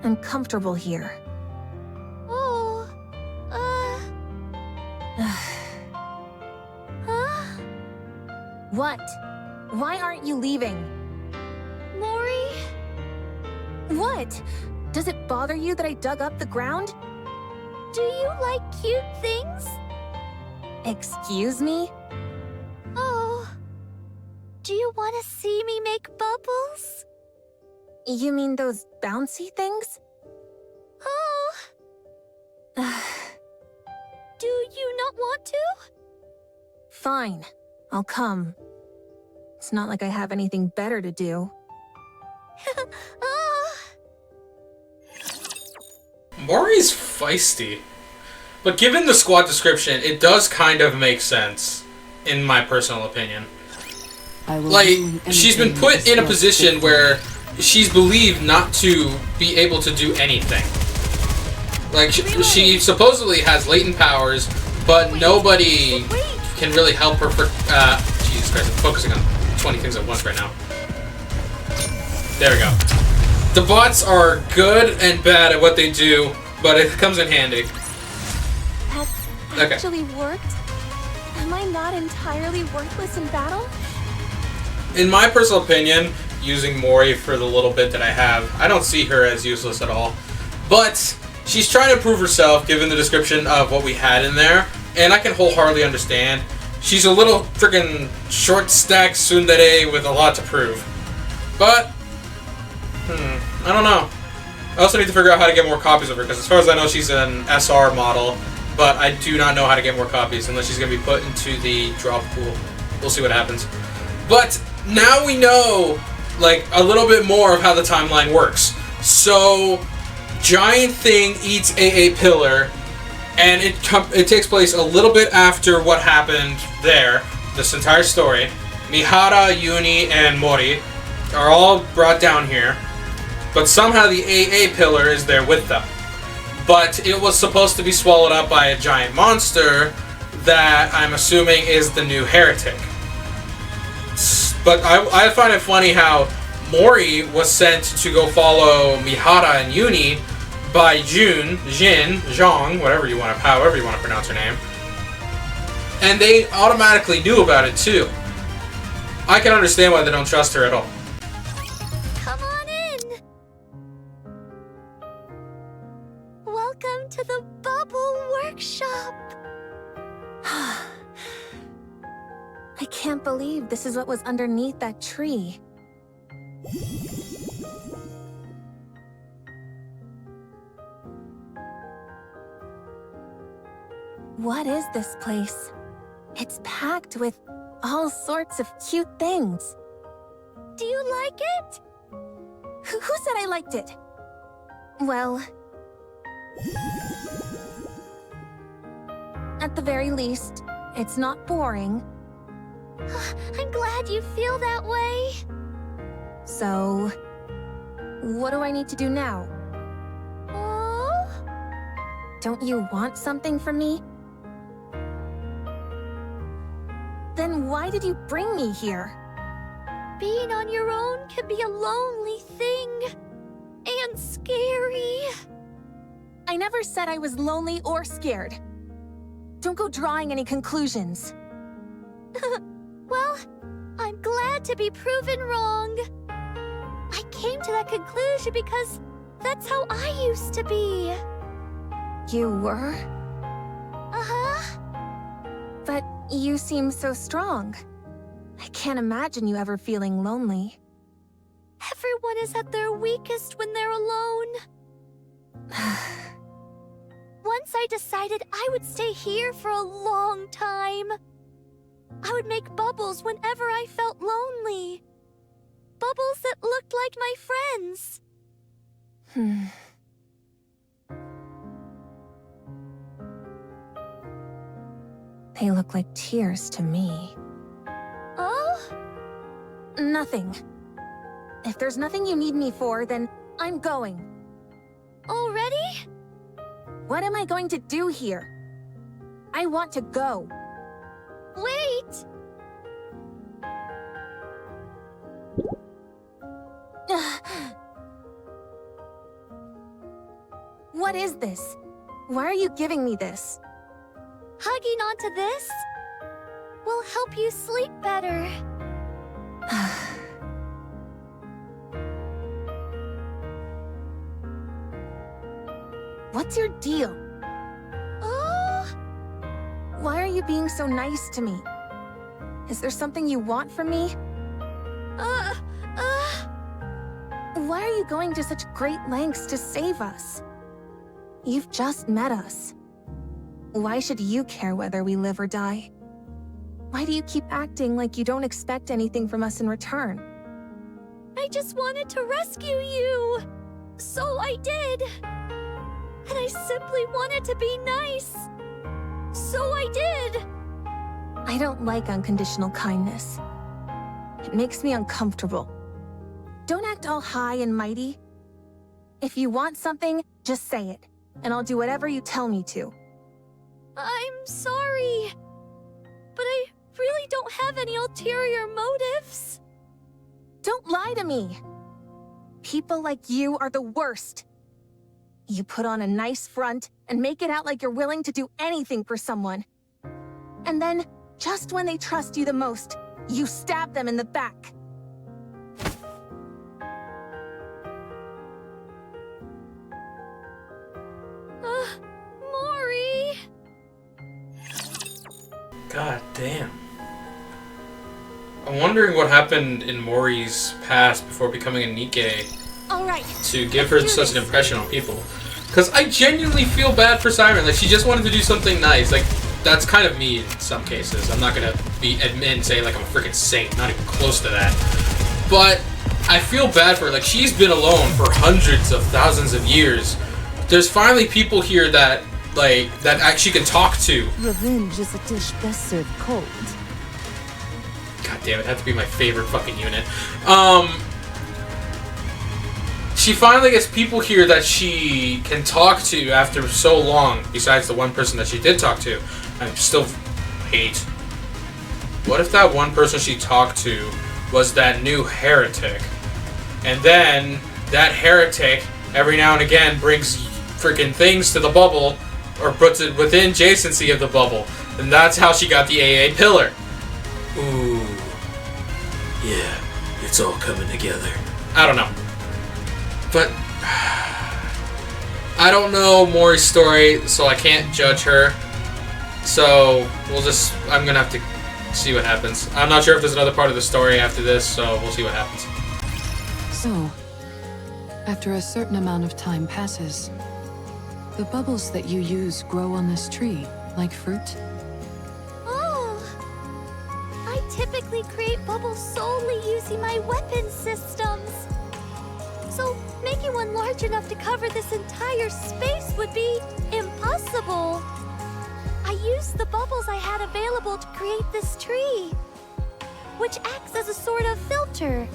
I'm comfortable here. Oh, huh? What? Why aren't you leaving? Mori? What? Does it bother you that I dug up the ground? Do you like cute things? Excuse me? Oh. Do you want to see me make bubbles? You mean those bouncy things? Oh. Do you not want to? Fine. I'll come. It's not like I have anything better to do. Mori's feisty. But given the squad description, it does kind of make sense, in my personal opinion. Like, she's been put in a position where she's believed not to be able to do anything. Like, she supposedly has latent powers, but nobody can really help her for... Jesus Christ, I'm focusing on 20 things at once right now. There we go. The bots are good and bad at what they do, but it comes in handy. That actually worked? Am I not entirely worthless in battle? In my personal opinion, using Mori for the little bit that I have, I don't see her as useless at all. But she's trying to prove herself, given the description of what we had in there, and I can wholeheartedly understand. She's a little freaking short-stacked tsundere with a lot to prove. But, I don't know. I also need to figure out how to get more copies of her, because as far as I know, she's an SR model, but I do not know how to get more copies unless she's going to be put into the drop pool. We'll see what happens. But now we know, like, a little bit more of how the timeline works. So, Giant Thing eats AA Pillar, and it takes place a little bit after what happened there, this entire story. Mihara, Uni, and Mori are all brought down here, but somehow the AA Pillar is there with them. But it was supposed to be swallowed up by a giant monster that I'm assuming is the new heretic. But I find it funny how Mori was sent to go follow Mihara and Uni by Jin, Zhang, however you want to pronounce her name. And they automatically knew about it too. I can understand why they don't trust her at all. Come on in. Welcome to the Bubble Workshop. I can't believe this is what was underneath that tree. What is this place? It's packed with all sorts of cute things. Do you like it? Who said I liked it? Well... at the very least, it's not boring. I'm glad you feel that way. So, what do I need to do now? Oh? Don't you want something from me? Then why did you bring me here? Being on your own can be a lonely thing. And scary. I never said I was lonely or scared. Don't go drawing any conclusions. Well, I'm glad to be proven wrong. I came to that conclusion because that's how I used to be. You were? Uh-huh. But you seem so strong. I can't imagine you ever feeling lonely. Everyone is at their weakest when they're alone. Once I decided I would stay here for a long time. I would make bubbles whenever I felt lonely. Bubbles that looked like my friends. They look like tears to me. Oh? Nothing. If there's nothing you need me for, then I'm going. Already? What am I going to do here? I want to go. Wait! What is this? Why are you giving me this? Hugging onto this will help you sleep better. What's your deal? Oh? Why are you being so nice to me? Is there something you want from me? Why are you going to such great lengths to save us? You've just met us. Why should you care whether we live or die? Why do you keep acting like you don't expect anything from us in return? I just wanted to rescue you. So I did. And I simply wanted to be nice. So I did. I don't like unconditional kindness. It makes me uncomfortable. Don't act all high and mighty. If you want something, just say it, and I'll do whatever you tell me to. I'm sorry, but I really don't have any ulterior motives. Don't lie to me. People like you are the worst. You put on a nice front and make it out like you're willing to do anything for someone. And then, just when they trust you the most, you stab them in the back. Mori! God damn. I'm wondering what happened in Mori's past before becoming a Nikke All right. to give her such an impression on people. Because I genuinely feel bad for Siren. Like, she just wanted to do something nice. Like, that's kind of me in some cases. I'm not gonna admit and say like I'm a freaking saint. Not even close to that. But I feel bad for her. Like, she's been alone for hundreds of thousands of years. There's finally people here that actually can talk to. Revenge is a dish best served cold. God damn, it had to be my favorite fucking unit. She finally gets people here that she can talk to after so long, besides the one person that she did talk to. I still hate. What if that one person she talked to was that new heretic? And then, that heretic, every now and again, brings freaking things to the bubble, or puts it within adjacency of the bubble. And that's how she got the AA pillar. Ooh. Yeah, it's all coming together. I don't know. But I don't know Mori's story, so I can't judge her. So I'm gonna have to see what happens. I'm not sure if there's another part of the story after this, so we'll see what happens. So, after a certain amount of time passes, the bubbles that you use grow on this tree, like fruit. Oh! I typically create bubbles solely using my weapon systems. So, making one large enough to cover this entire space would be impossible. I used the bubbles I had available to create this tree. which acts as a sort of filter.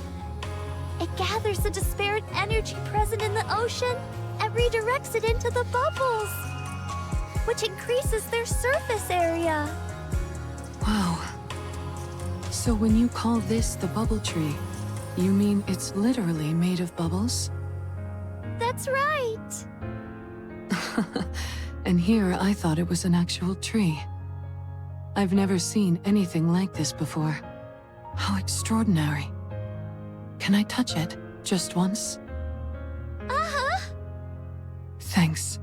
It gathers the disparate energy present in the ocean and redirects it into the bubbles, which increases their surface area. Wow. So when you call this the bubble tree, you mean it's literally made of bubbles? That's right. And here I thought it was an actual tree. I've never seen anything like this before. How extraordinary. Can I touch it? Just once? Uh-huh. Thanks.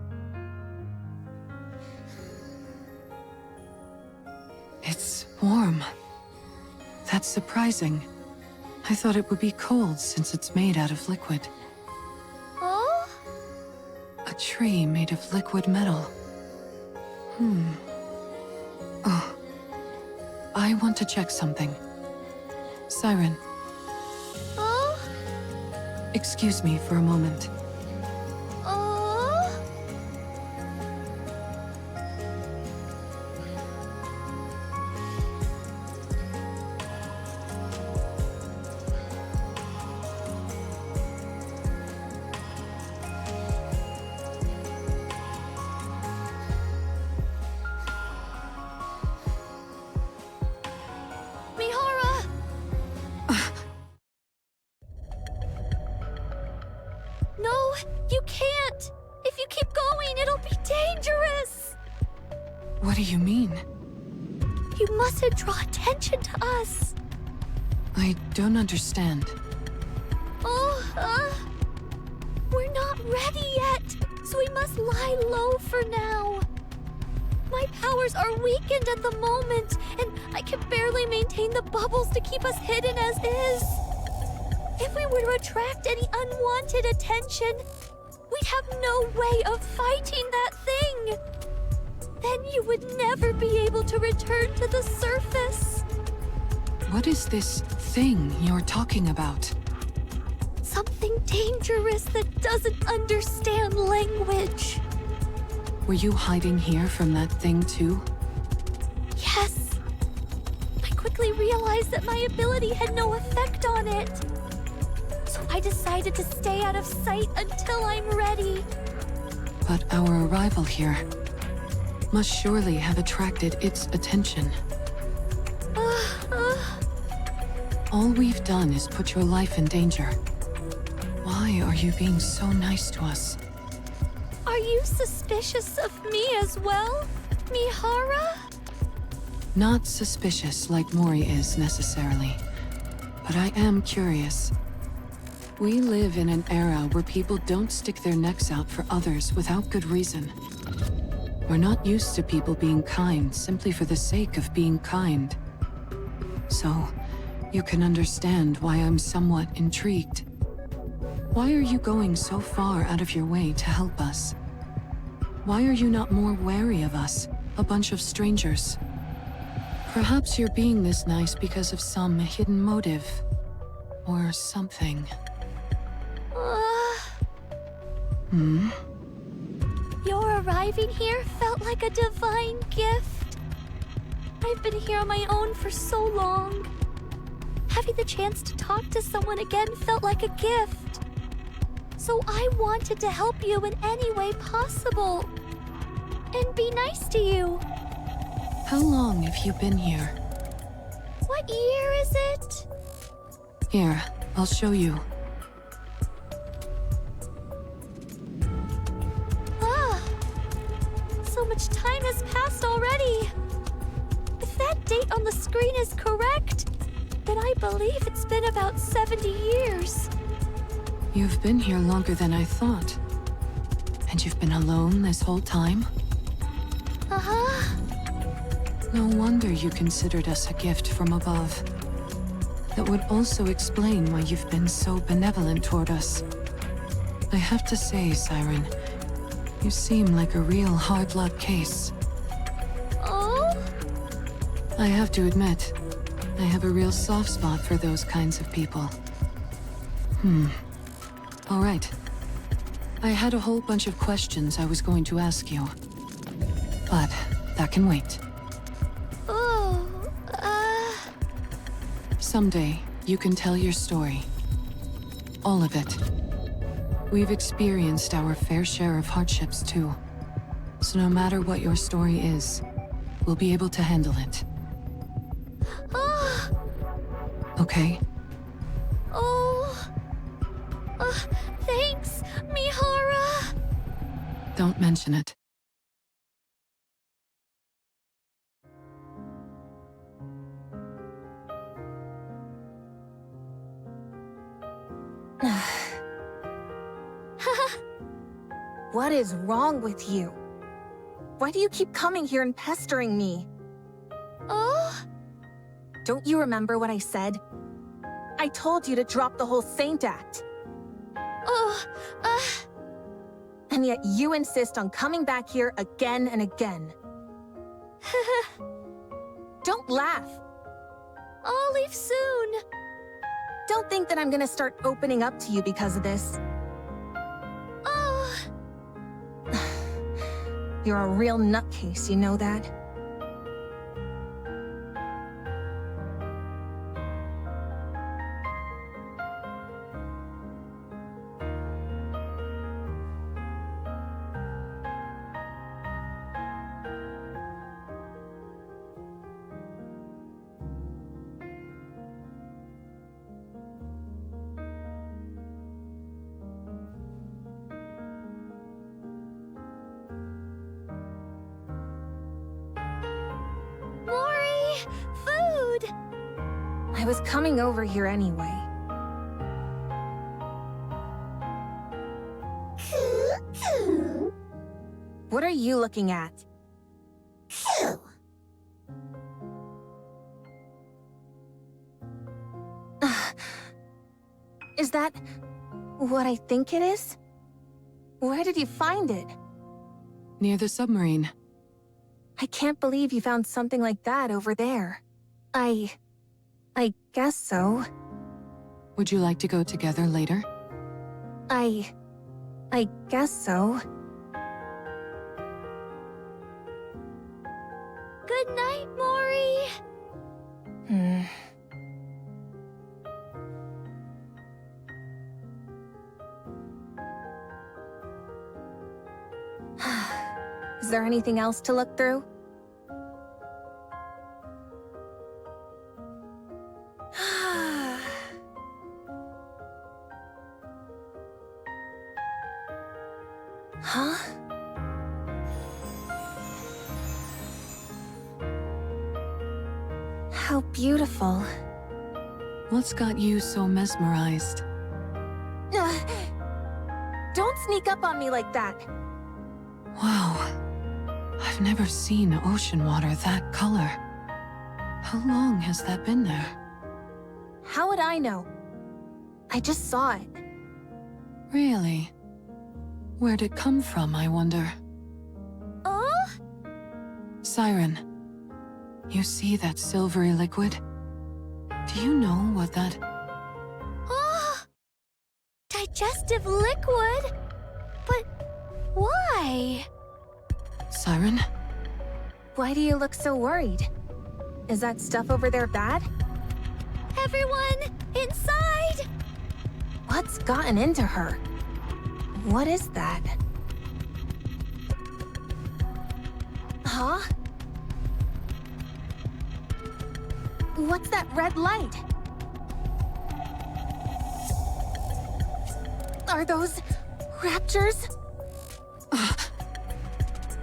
It's warm. That's surprising. I thought it would be cold since it's made out of liquid. Oh? A tree made of liquid metal. Oh. I want to check something. Siren. Oh? Excuse me for a moment. Oh? Mihara! No, you can't! If you keep going, it'll be dangerous! What do you mean? You mustn't draw attention to us! I don't understand. Oh, we're not ready yet, so we must lie low for now. My powers are weakened at the moment, and I can barely maintain the bubbles to keep us hidden as is. If we were to attract any unwanted attention, we'd have no way of fighting that thing. Then you would never be able to return to the surface. What is this thing you're talking about? Something dangerous that doesn't understand language. Were you hiding here from that thing too? Yes. I quickly realized that my ability had no effect on it. So I decided to stay out of sight until I'm ready. But our arrival here must surely have attracted its attention. All we've done is put your life in danger. Why are you being so nice to us? Are you suspicious of me as well, Mihara? Not suspicious like Mori is necessarily, but I am curious. We live in an era where people don't stick their necks out for others without good reason. We're not used to people being kind simply for the sake of being kind. So, you can understand why I'm somewhat intrigued. Why are you going so far out of your way to help us? Why are you not more wary of us, a bunch of strangers? Perhaps you're being this nice because of some hidden motive. Or something. Your arriving here felt like a divine gift. I've been here on my own for so long. Having the chance to talk to someone again felt like a gift. So I wanted to help you in any way possible. And be nice to you. How long have you been here? What year is it? Here, I'll show you. So much time has passed already. If that date on the screen is correct, then I believe it's been about 70 years. You've been here longer than I thought. And you've been alone this whole time? Uh-huh. No wonder you considered us a gift from above. That would also explain why you've been so benevolent toward us. I have to say, Siren, you seem like a real hard luck case. Oh? I have to admit, I have a real soft spot for those kinds of people. All right. I had a whole bunch of questions I was going to ask you. But that can wait. Oh, Someday, you can tell your story. All of it. We've experienced our fair share of hardships too. So no matter what your story is, we'll be able to handle it. Ah! Okay? Oh. Thanks, Mihara. Don't mention it. What is wrong with you? Why do you keep coming here and pestering me? Oh? Don't you remember what I said? I told you to drop the whole Saint Act. Oh, And yet you insist on coming back here again and again. Don't laugh. I'll leave soon. Don't think that I'm gonna start opening up to you because of this. Oh. You're a real nutcase, you know that? Mori! Food! I was coming over here anyway. What are you looking at? Is that what I think it is? Where did you find it? Near the submarine. I can't believe you found something like that over there. I guess so. Would you like to go together later? I guess so. Good night, Mori. Is there anything else to look through? Huh? How beautiful. What's got you so mesmerized? Don't sneak up on me like that. Wow. I've never seen ocean water that color. How long has that been there? How would I know? I just saw it. Really? Where'd it come from, I wonder? Oh? Siren, you see that silvery liquid? Do you know what that... Oh! Digestive liquid? But why? Siren? Why do you look so worried? Is that stuff over there bad? Everyone, inside! What's gotten into her? What is that? Huh? What's that red light? Are those raptures?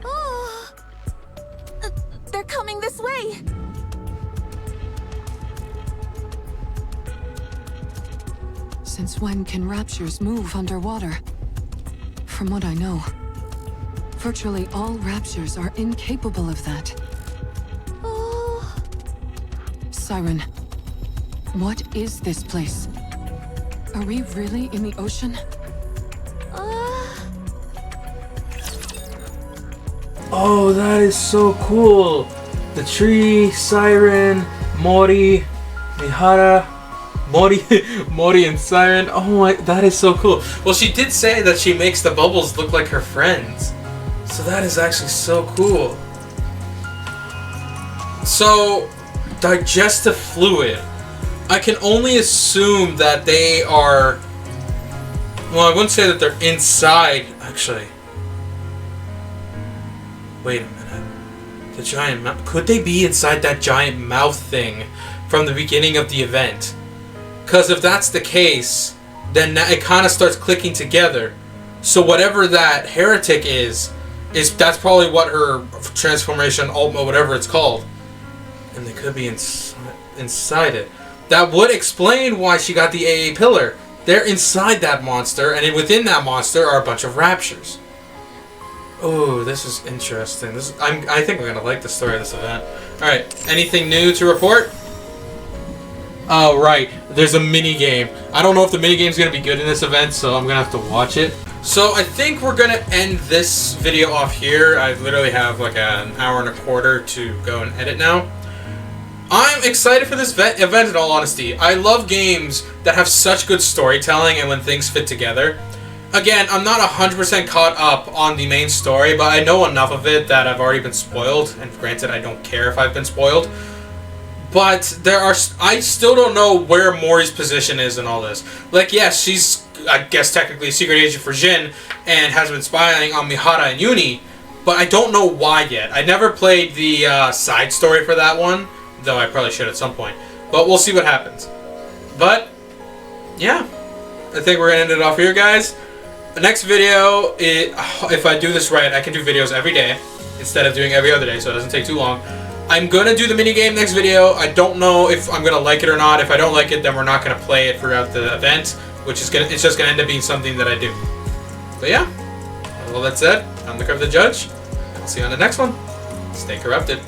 Oh! They're coming this way! Since when can raptures move underwater? From what I know, virtually all raptures are incapable of that. Oh! Siren, what is this place? Are we really in the ocean? Oh, that is so cool. The tree, Siren, Mori, Mihara, Mori and Siren. Oh my, that is so cool. Well, she did say that she makes the bubbles look like her friends. So that is actually so cool. So, digestive fluid. I can only assume that they are... Well, I wouldn't say that they're inside, actually. Wait a minute. The giant mouth... Could they be inside that giant mouth thing from the beginning of the event? Because if that's the case, then it kind of starts clicking together. So whatever that heretic is that's probably what her transformation, Ultima, whatever it's called. And they could be inside it. That would explain why she got the AA pillar. They're inside that monster, and within that monster are a bunch of raptures. Oh, this is interesting. I think I'm gonna like the story of this event. All right, anything new to report? Oh, right. There's a mini game. I don't know if the mini game's gonna be good in this event, so I'm gonna have to watch it. So I think we're gonna end this video off here. I literally have like an hour and a quarter to go and edit now. I'm excited for this event in all honesty. I love games that have such good storytelling and when things fit together. Again, I'm not 100% caught up on the main story, but I know enough of it that I've already been spoiled. And granted, I don't care if I've been spoiled. But I still don't know where Mori's position is in all this. Like, yes, she's, I guess, technically a secret agent for Jin and has been spying on Mihara and Uni, but I don't know why yet. I never played the side story for that one, though I probably should at some point. But we'll see what happens. But, yeah. I think we're going to end it off here, guys. The next video, if I do this right, I can do videos every day instead of doing every other day, so it doesn't take too long. I'm going to do the minigame next video. I don't know if I'm going to like it or not. If I don't like it, then we're not going to play it throughout the event, which is it's just going to end up being something that I do. But yeah, with all that said, I'm the Korrupted Judge. I'll see you on the next one. Stay corrupted.